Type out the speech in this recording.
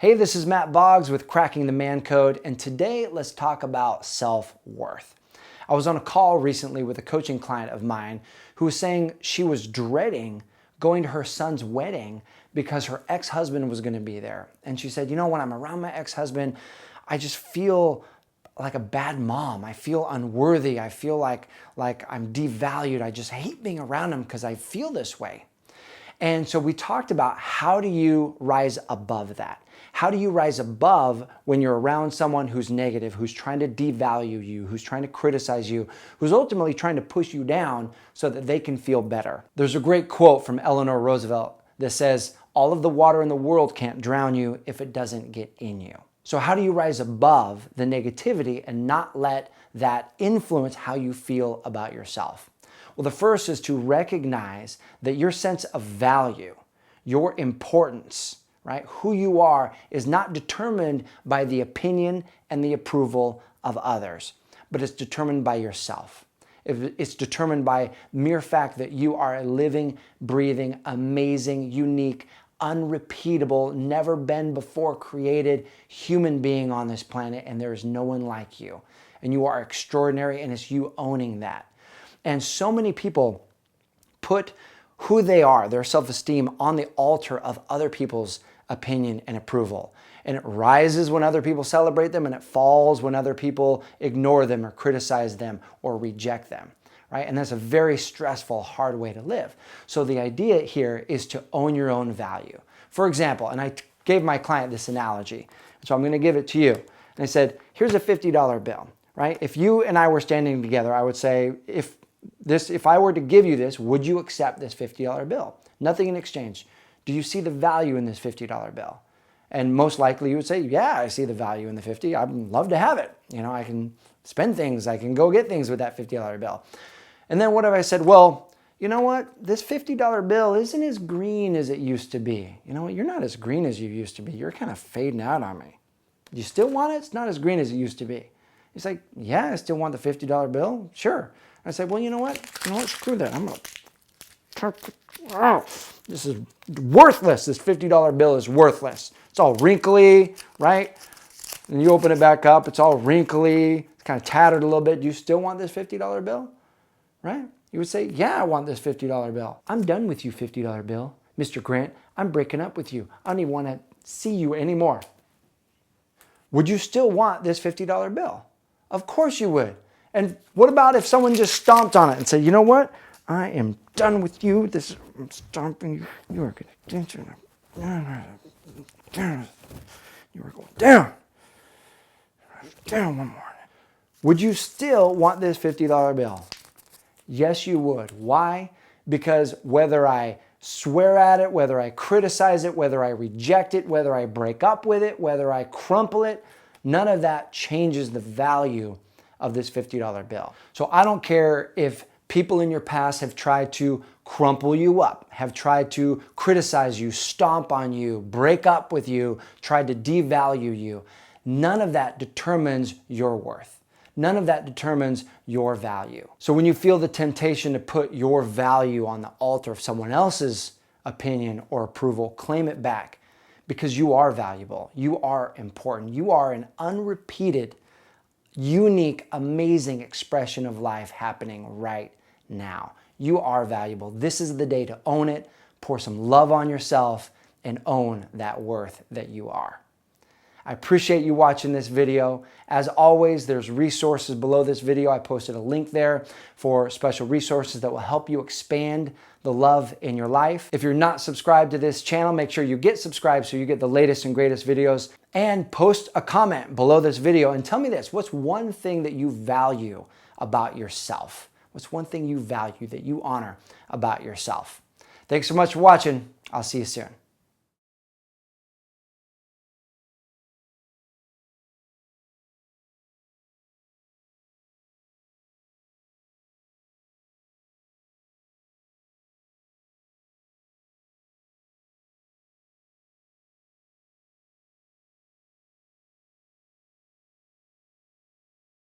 Hey, this is Matt Boggs with Cracking the Man Code, and today let's talk about self-worth. I was on a call recently with a coaching client of mine who was saying she was dreading going to her son's wedding because her ex-husband was going to be there. And she said, when I'm around my ex-husband, I just feel like a bad mom. I feel unworthy. I feel like I'm devalued. I just hate being around him because I feel this way. And so we talked about how do you rise above that? How do you rise above when you're around someone who's negative, who's trying to devalue you, who's trying to criticize you, who's ultimately trying to push you down so that they can feel better? There's a great quote from Eleanor Roosevelt that says, "All of the water in the world can't drown you if it doesn't get in you." So how do you rise above the negativity and not let that influence how you feel about yourself? Well, the first is to recognize that your sense of value, your importance, right? Who you are is not determined by the opinion and the approval of others, but it's determined by yourself. It's determined by mere fact that you are a living, breathing, amazing, unique, unrepeatable, never been before created human being on this planet, and there is no one like you. And you are extraordinary, and it's you owning that. And so many people put who they are, their self-esteem, on the altar of other people's opinion and approval. And it rises when other people celebrate them, and it falls when other people ignore them or criticize them or reject them, right? And that's a very stressful, hard way to live. So the idea here is to own your own value. For example, and I gave my client this analogy, so I'm going to give it to you. And I said, here's a $50 bill, right? If you and I were standing together, I would say, if I were to give you this, would you accept this $50 bill? Nothing in exchange. Do you see the value in this $50 bill? And most likely you would say, yeah, I see the value in the 50. I'd love to have it. I can spend things. I can go get things with that $50 bill. And then what if I said, well, you know what? This $50 bill isn't as green as it used to be. You know what? You're not as green as you used to be. You're kind of fading out on me. Do you still want it? It's not as green as it used to be. He's like, yeah, I still want the $50 bill. Sure. I said, well, you know what? Screw that. I'm going to... This is worthless. This $50 bill is worthless. It's all wrinkly, right? And you open it back up. It's all wrinkly. It's kind of tattered a little bit. Do you still want this $50 bill? Right? You would say, yeah, I want this $50 bill. I'm done with you, $50 bill. Mr. Grant, I'm breaking up with you. I don't even want to see you anymore. Would you still want this $50 bill? Of course you would. And what about if someone just stomped on it and said, you know what? I am done with you. I'm stomping you. You are going to down. You are going down. Down one more. Would you still want this $50 bill? Yes, you would. Why? Because whether I swear at it, whether I criticize it, whether I reject it, whether I break up with it, whether I crumple it, none of that changes the value of this $50 bill. So I don't care if people in your past have tried to crumple you up, have tried to criticize you, stomp on you, break up with you, tried to devalue you. None of that determines your worth. None of that determines your value. So when you feel the temptation to put your value on the altar of someone else's opinion or approval, claim it back, because you are valuable. You are important. You are an unrepeated, unique, amazing expression of life happening right now. You are valuable. This is the day to own it, pour some love on yourself, and own that worth that you are. I appreciate you watching this video. As always, there's resources below this video. I posted a link there for special resources that will help you expand the love in your life. If you're not subscribed to this channel, make sure you get subscribed so you get the latest and greatest videos. And post a comment below this video and tell me this. What's one thing that you value about yourself? What's one thing you value that you honor about yourself? Thanks so much for watching. I'll see you soon.